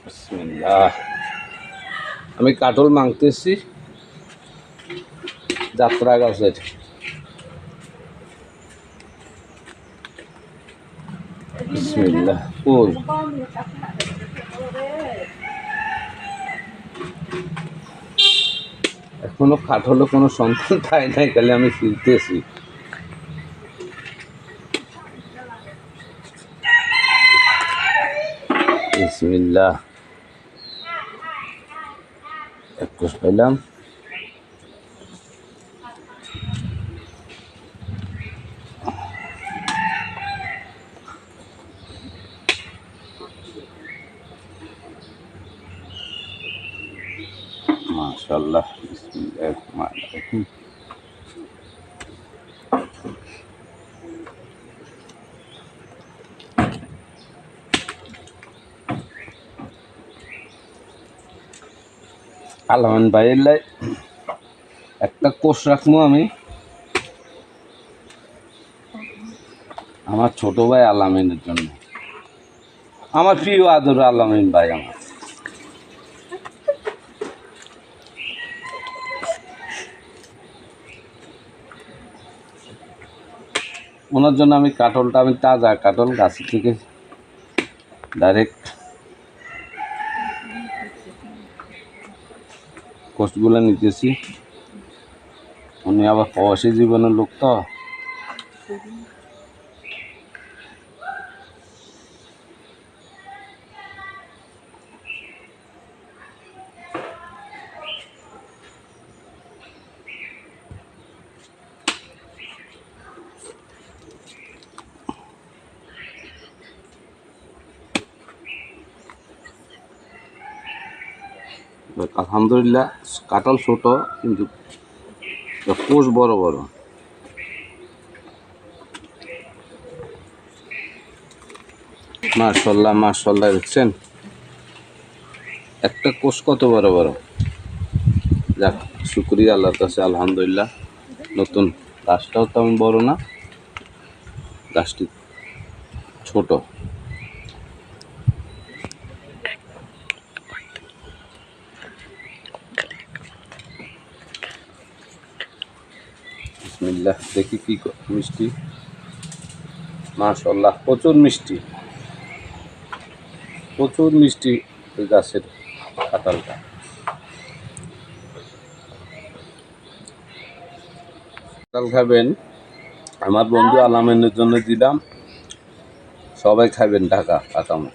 বিসমিল্লাহ। আমি কাটল মাংতেছি যাত্রা গাছের। বিসমিল্লাহ। ফুল এখনো কাঠলে কোনো সন্তান পাই নাই, খালি আমি ফিরতেছি। বিসমিল্লাহ। এক কোষ পাইলাম। মাশাআল্লাহ। বিসমিল্লাহির রহমানির রহিম। আলামিন ভাইয়ের লাই একটা কোষ রাখবো আমি, আমার ছোট ভাই আলামিনের জন্য। আমার প্রিয় আদর আলামিন ভাই আমার। ওনার জন্য আমি কাটলটা, আমি তাজা কাটল গাছ থেকে ডাইরেক্ট কোষগুলো নিতেছি। উনি আবার প্রবাসী জীবনের লোক তো, আলহামদুলিল্লাহ কাঁঠাল ছোট কিন্তু কোষ বড় বড়। মাশাআল্লাহ মাশাআল্লাহ, দেখছেন একটা কোষ কত বড় বড়। যাক, শুকরিয়া আল্লাহর কাছে, আলহামদুলিল্লাহ। নতুন গাছটাও তেমন বড় না, গাছটি ছোট। বিসমিল্লাহ। দেখি কি মিষ্টি। মাশাআল্লাহ, প্রচুর মিষ্টি, প্রচুর মিষ্টি এই গাছের কাঁঠালটা। কাঁঠাল খাবেন, আমার বন্ধু আলামিনের জন্য দিলাম, সবাই খাবেন ঢাকা কাকামো।